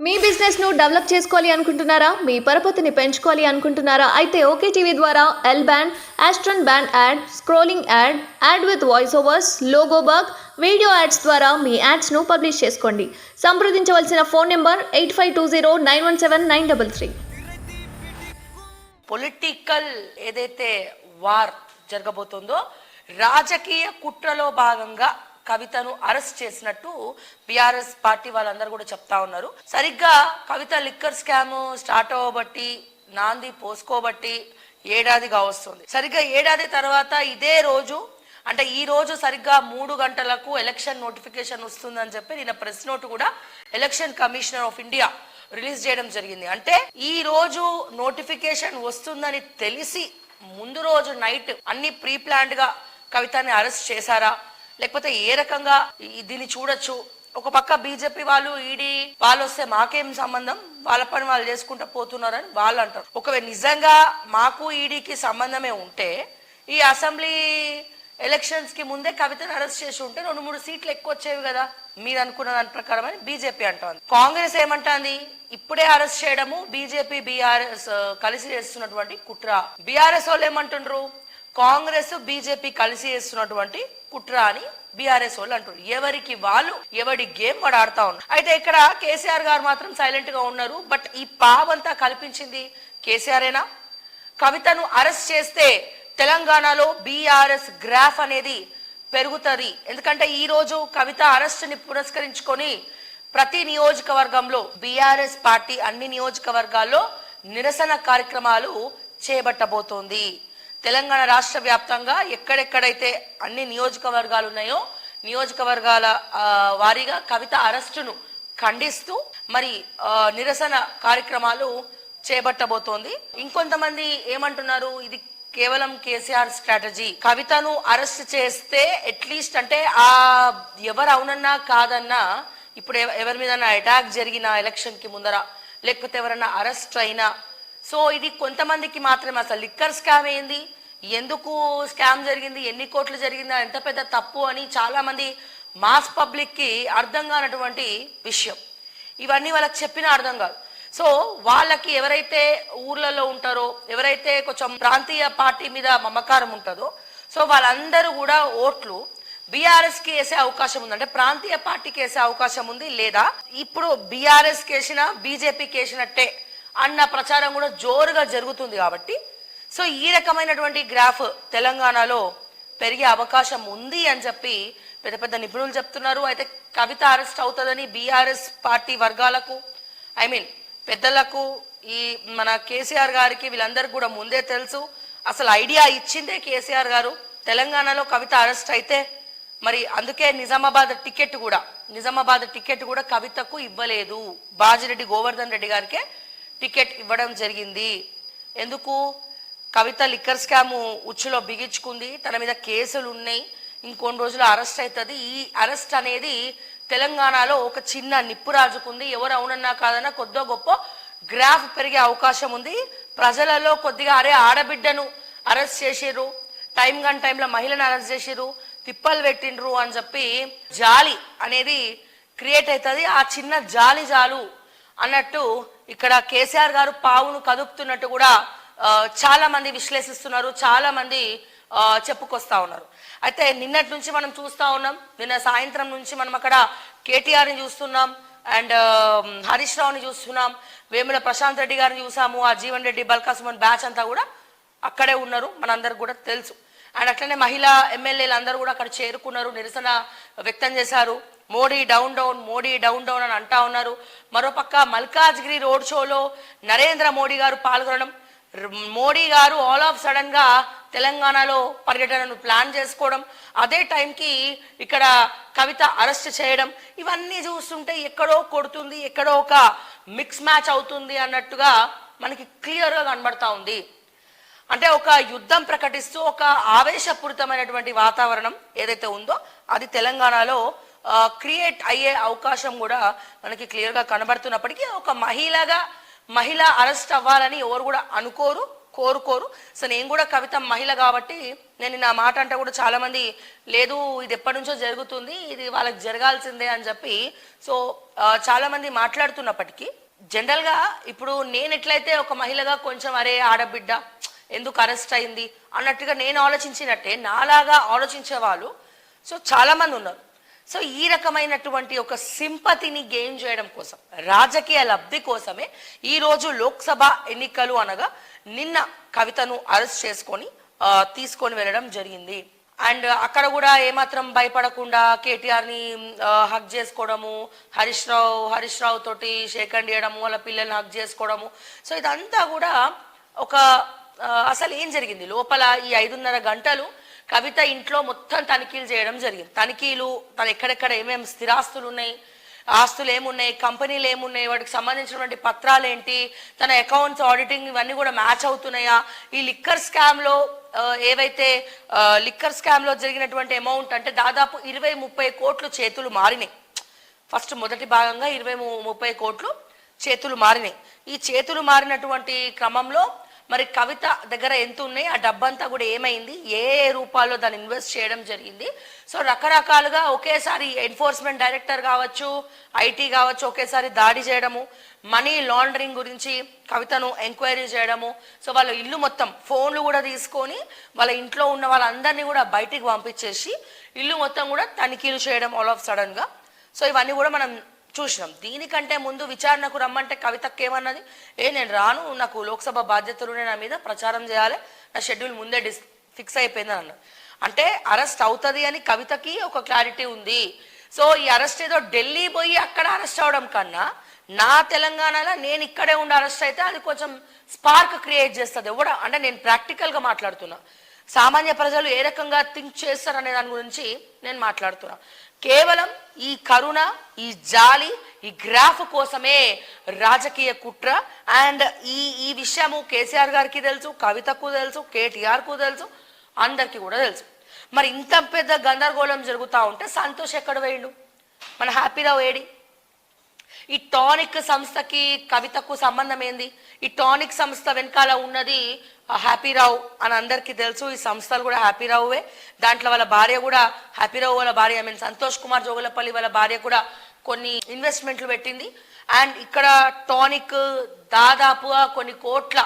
మీ business ను develop చేసుకోవాలి అనుకుంటున్నారా? మీ పరపతిని పెంచుకోవాలి అనుకుంటున్నారా? అయితే ఓకే టీవీ ద్వారా ఎల్ బ్యాండ్, ఆస్ట్రన్ band ad, scrolling ad, ad with voice overs, logo bug, video ads ద్వారా మీ యాడ్స్ ను పబ్లిష్ చేసుకోండి. సంప్రదించవలసిన ఫోన్ నెంబర్ 8520917933. పొలిటికల్ ఏదైతే వార్ జరగబోతుందో రాజకీయ కుట్రలో భాగంగా కవితను అరెస్ట్ చేసినట్టు బీఆర్ఎస్ పార్టీ వాళ్ళందరూ కూడా చెప్తా ఉన్నారు. సరిగ్గా కవిత లిక్కర్ స్కామ్ స్టార్ట్ అవ్వబట్టి నాంది పోసుకోబట్టి ఏడాదిగా వస్తుంది. సరిగ్గా ఏడాది తర్వాత ఇదే రోజు అంటే ఈ రోజు సరిగ్గా 3 గంటలకు ఎలక్షన్ నోటిఫికేషన్ వస్తుందని చెప్పి నిన్న ప్రెస్ నోట్ కూడా election commissioner of India release చేయడం జరిగింది. అంటే ఈ రోజు నోటిఫికేషన్ వస్తుందని తెలిసి ముందు రోజు నైట్ అన్ని ప్రీ ప్లాన్డ్ గా కవితని అరెస్ట్ చేశారా, లేకపోతే ఏ రకంగా దీన్ని చూడొచ్చు? ఒక పక్క బీజేపీ వాళ్ళు ఈడీ వాళ్ళు వస్తే మాకేం సంబంధం, వాళ్ళ పని వాళ్ళు చేసుకుంటూ పోతున్నారని వాళ్ళు అంటారు. ఒకవేళ నిజంగా మాకు ఈడీకి సంబంధమే ఉంటే ఈ అసెంబ్లీ ఎలక్షన్స్ కి ముందే కవితను అరెస్ట్ చేసి ఉంటే 2-3 సీట్లు ఎక్కువ వచ్చేవి కదా మీరు అనుకున్న దాని ప్రకారం అని బీజేపీ అంటుంది. కాంగ్రెస్ ఏమంటుంది? ఇప్పుడే అరెస్ట్ చేయడము బీజేపీ బీఆర్ఎస్ కలిసి చేస్తున్నటువంటి కుట్ర. బీఆర్ఎస్ వాళ్ళు ఏమంటుండ్రు? కాంగ్రెస్ బీజేపీ కలిసి చేస్తున్నటువంటి కుట్ర అని బీఆర్ఎస్ వాళ్ళు అంటారు. ఎవరికి వాళ్ళు ఎవడి గేమ్ వాడు ఆడుతా ఉన్నారు. అయితే ఇక్కడ కేసీఆర్ గారు మాత్రం సైలెంట్ గా ఉన్నారు. బట్ ఈ పావంతా కల్పించింది కేసీఆరేనా? కవితను అరెస్ట్ చేస్తే తెలంగాణలో బీఆర్ఎస్ గ్రాఫ్ అనేది పెరుగుతుంది. ఎందుకంటే ఈ రోజు కవిత అరెస్ట్ ని పురస్కరించుకొని ప్రతి నియోజకవర్గంలో బీఆర్ఎస్ పార్టీ అన్ని నియోజకవర్గాల్లో నిరసన కార్యక్రమాలు చేపట్టబోతోంది. తెలంగాణ రాష్ట్ర వ్యాప్తంగా ఎక్కడెక్కడైతే అన్ని నియోజకవర్గాలు ఉన్నాయో నియోజకవర్గాల వారీగా కవిత అరెస్టును ఖండిస్తూ మరి నిరసన కార్యక్రమాలు చేపట్టబోతోంది. ఇంకొంతమంది ఏమంటున్నారు? ఇది కేవలం కేసీఆర్ స్ట్రాటజీ. కవితను అరెస్ట్ చేస్తే అట్లీస్ట్ అంటే ఎవరు అవునన్నా కాదన్నా ఇప్పుడు ఎవరి మీద అటాక్ జరిగిన ఎలక్షన్ కి ముందర లేకపోతే ఎవరన్నా అరెస్ట్ అయినా సో ఇది కొంతమందికి మాత్రమే. అసలు లిక్కర్ స్కామ్ ఏంది, ఎందుకు స్కామ్ జరిగింది, ఎన్ని కోట్లు జరిగిందా, ఎంత పెద్ద తప్పు అని చాలా మంది మాస్ పబ్లిక్ కి అర్థం కానటువంటి విషయం. ఇవన్నీ వాళ్ళకి చెప్పినా అర్థం కాదు. సో వాళ్ళకి ఎవరైతే ఊర్లలో ఉంటారో ఎవరైతే కొంచెం ప్రాంతీయ పార్టీ మీద మమకారం ఉంటుందో సో వాళ్ళందరూ కూడా ఓట్లు బీఆర్ఎస్ కి వేసే అవకాశం ఉంది. అంటే ప్రాంతీయ పార్టీకి వేసే అవకాశం ఉంది. లేదా ఇప్పుడు బీఆర్ఎస్ కేసినా బీజేపీకి వేసినట్టే అన్న ప్రచారం కూడా జోరుగా జరుగుతుంది. కాబట్టి సో ఈ రకమైనటువంటి గ్రాఫ్ తెలంగాణలో పెరిగే అవకాశం ఉంది అని చెప్పి పెద్ద పెద్ద నిపుణులు చెప్తున్నారు. అయితే కవిత అరెస్ట్ అవుతుందని బీఆర్ఎస్ పార్టీ వర్గాలకు పెద్దలకు ఈ మన కేసీఆర్ గారికి వీళ్ళందరికీ కూడా ముందే తెలుసు. అసలు ఐడియా ఇచ్చిందే కేసీఆర్ గారు. తెలంగాణలో కవిత అరెస్ట్ అయితే మరి అందుకే నిజామాబాద్ టికెట్ కూడా కవితకు ఇవ్వలేదు. బాజిరెడ్డి గోవర్ధన్ రెడ్డి గారికే టికెట్ ఇవ్వడం జరిగింది. ఎందుకు? కవిత లిక్కర్ స్కామ్ ఉచ్చులో బిగించుకుంది, తన మీద కేసులు ఉన్నాయి, ఇంకొన్ని రోజులు అరెస్ట్ అవుతుంది. ఈ అరెస్ట్ అనేది తెలంగాణలో ఒక చిన్న నిప్పు రాజుకుంది. ఎవరు అవునన్నా కాదన్నా కొద్దో గొప్ప గ్రాఫ్ పెరిగే అవకాశం ఉంది. ప్రజలలో కొద్దిగా అరే ఆడబిడ్డను అరెస్ట్ చేసిర్రు, టైంలో మహిళను అరెస్ట్ చేసిర్రు, తిప్పలు పెట్టిండ్రు అని చెప్పి జాలి అనేది క్రియేట్ అవుతుంది. ఆ చిన్న జాలి చాలు అన్నట్టు ఇక్కడ కేసీఆర్ గారు పావును కదుపుతున్నట్టు కూడా చాలా మంది విశ్లేషిస్తున్నారు, చాలా మంది చెప్పుకొస్తా ఉన్నారు. అయితే నిన్నటి నుంచి మనం చూస్తా ఉన్నాం, నిన్న సాయంత్రం నుంచి మనం అక్కడ కేటీఆర్ని చూస్తున్నాం అండ్ హరీష్ రావుని చూస్తున్నాం, వేముల ప్రశాంత్ రెడ్డి గారిని చూసాము, ఆ జీవన్ రెడ్డి బల్కాసుమన్ బ్యాచ్ అంతా కూడా అక్కడే ఉన్నారు, మనందరికి కూడా తెలుసు. అండ్ అట్లనే మహిళా ఎమ్మెల్యేలు అందరూ కూడా అక్కడ చేరుకున్నారు, నిరసన వ్యక్తం చేశారు. మోడీ డౌన్ డౌన్ అని అంటా ఉన్నారు. మరోపక్క మల్కాజ్గిరి రోడ్ షోలో నరేంద్ర మోడీ గారు పాల్గొనడం, మోడీ గారు ఆల్ ఆఫ్ సడన్ గా తెలంగాణలో పర్యటనను ప్లాన్ చేసుకోవడం, అదే టైంకి ఇక్కడ కవిత అరెస్ట్ చేయడం, ఇవన్నీ చూస్తుంటే ఎక్కడో కొడుతుంది, ఎక్కడో ఒక మిక్స్ మ్యాచ్ అవుతుంది అన్నట్టుగా మనకి క్లియర్గా కనబడతా ఉంది. అంటే ఒక యుద్ధం ప్రకటిస్తూ ఒక ఆవేశపూరితమైనటువంటి వాతావరణం ఏదైతే ఉందో అది తెలంగాణలో క్రియేట్ అయ్యే అవకాశం కూడా మనకి క్లియర్గా కనబడుతున్నప్పటికీ ఒక మహిళ అరెస్ట్ అవ్వాలని ఎవరు కూడా అనుకోరు, కోరుకోరు. సో నేను కూడా కవిత మహిళ కాబట్టి నేను నా మాట అంటే కూడా చాలా మంది లేదు ఇది ఎప్పటి నుంచో జరుగుతుంది, ఇది వాళ్ళకి జరగాల్సిందే అని చెప్పి సో చాలా మంది మాట్లాడుతున్నప్పటికీ జనరల్గా ఇప్పుడు నేను ఎట్లయితే ఒక మహిళగా కొంచెం అరే ఆడబిడ్డ ఎందుకు అరెస్ట్ అయింది అన్నట్టుగా నేను ఆలోచించినట్టే నాలాగా ఆలోచించే వాళ్ళు సో చాలా మంది ఉన్నారు. సో ఈ రకమైనటువంటి ఒక సింపతిని గెయిన్ చేయడం కోసం, రాజకీయ లబ్ధి కోసమే ఈరోజు లోక్సభ ఎన్నికలు అనగా నిన్న కవితను అరెస్ట్ చేసుకొని తీసుకొని వెళ్ళడం జరిగింది. అండ్ అక్కడ కూడా ఏమాత్రం భయపడకుండా కేటీఆర్ని హక్ చేసుకోవడము, హరీష్ రావు తోటి షేక్ హ్యాండ్ చేయడము, వాళ్ళ పిల్లల్ని హక్ చేసుకోవడము. సో ఇదంతా కూడా ఒక అసలు ఏం జరిగింది లోపల ఈ 5.5 గంటలు కవిత ఇంట్లో మొత్తం తనిఖీలు చేయడం జరిగింది. తనిఖీలు తను ఎక్కడెక్కడ ఏమేమి స్థిరాస్తులు ఉన్నాయి, ఆస్తులు ఏమున్నాయి, కంపెనీలు ఏమున్నాయి, వాటికి సంబంధించినటువంటి పత్రాలు ఏంటి, తన అకౌంట్స్ ఆడిటింగ్ ఇవన్నీ కూడా మ్యాచ్ అవుతున్నాయా, ఈ లిక్కర్ స్కామ్లో ఏవైతే లిక్కర్ స్కామ్లో జరిగినటువంటి అమౌంట్ అంటే దాదాపు 20-30 కోట్లు చేతులు మారినాయి. ఫస్ట్ మొదటి భాగంగా 20-30 కోట్లు చేతులు మారినాయి. ఈ చేతులు మారినటువంటి క్రమంలో మరి కవిత దగ్గర ఎంత ఉన్నాయి, ఆ డబ్బంతా కూడా ఏమైంది, ఏ రూపాల్లో దాన్ని ఇన్వెస్ట్ చేయడం జరిగింది. సో రకరకాలుగా ఒకేసారి ఎన్ఫోర్స్మెంట్ డైరెక్టర్ కావచ్చు, ఐటీ కావచ్చు, ఒకేసారి దాడి చేయడము, మనీ లాండరింగ్ గురించి కవితను ఎంక్వైరీ చేయడము. సో వాళ్ళ ఇల్లు మొత్తం ఫోన్లు కూడా తీసుకొని వాళ్ళ ఇంట్లో ఉన్న వాళ్ళందరినీ కూడా బయటికి పంపించేసి ఇల్లు మొత్తం కూడా తనిఖీలు చేయడం ఆల్ ఆఫ్ సడన్గా. సో ఇవన్నీ కూడా మనం చూసినాం. దీనికంటే ముందు విచారణకు రమ్మంటే కవితకి ఏమన్నది, నేను రాను, నాకు లోక్సభ బాధ్యతలునే, నా మీద ప్రచారం చేయాలి, నా షెడ్యూల్ ముందే ఫిక్స్ అయిపోయిందని అన్నారు. అంటే అరెస్ట్ అవుతుంది అని కవితకి ఒక క్లారిటీ ఉంది. సో ఈ అరెస్ట్ ఏదో ఢిల్లీ పోయి అక్కడ అరెస్ట్ అవడం కన్నా నా తెలంగాణలో నేను ఇక్కడే ఉండి అరెస్ట్ అయితే అది కొంచెం స్పార్క్ క్రియేట్ చేస్తుంది. ఎవడ అంటే నేను ప్రాక్టికల్గా మాట్లాడుతున్నా, సామాన్య ప్రజలు ఏ రకంగా థింక్ చేస్తారు అనే దాని గురించి నేను మాట్లాడుతున్నా. కేవలం ఈ కరుణ, ఈ జాలి, ఈ గ్రాఫ్ కోసమే రాజకీయ కుట్ర. అండ్ ఈ విషయము కేసీఆర్ గారికి తెలుసు, కవితకు తెలుసు, కేటీఆర్కు తెలుసు, అందరికీ కూడా తెలుసు. మరి ఇంత పెద్ద గందరగోళం జరుగుతూ ఉంటే సంతోష్ ఎక్కడ వేయండు, మన హ్యాపీరావు ఏడి? ఈ టానిక్ సంస్థకి కవితకు సంబంధం ఏంది? ఈ టానిక్ సంస్థ వెనకాల ఉన్నది హ్యాపీరావు అని అందరికీ తెలుసు. ఈ సంస్థలు కూడా హ్యాపీరావువే. దాంట్లో వాళ్ళ భార్య కూడా హ్యాపీరావు వాళ్ళ భార్య, సంతోష్ కుమార్ జోగులపల్లి వాళ్ళ భార్య కూడా కొన్ని ఇన్వెస్ట్మెంట్లు పెట్టింది. అండ్ ఇక్కడ టానిక్ దాదాపుగా కొన్ని కోట్ల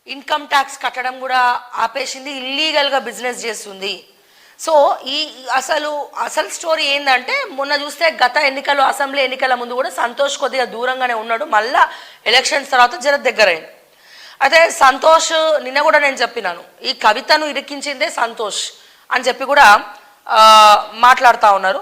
ఇన్కమ్ ట్యాక్స్ కట్టడం కూడా ఆపేసింది, ఇల్లీగల్గా బిజినెస్ చేస్తుంది. సో ఈ అసలు స్టోరీ ఏంటంటే మొన్న చూస్తే గత ఎన్నికలు, అసెంబ్లీ ఎన్నికల ముందు కూడా సంతోష్ కొద్దిగా దూరంగానే ఉన్నాడు, మళ్ళా ఎలక్షన్స్ తర్వాత జర దగ్గరైంది. అయితే సంతోష్ నిన్న కూడా నేను చెప్పినాను, ఈ కవితను ఇరికించిందే సంతోష్ అని చెప్పి కూడా మాట్లాడుతూ ఉన్నారు.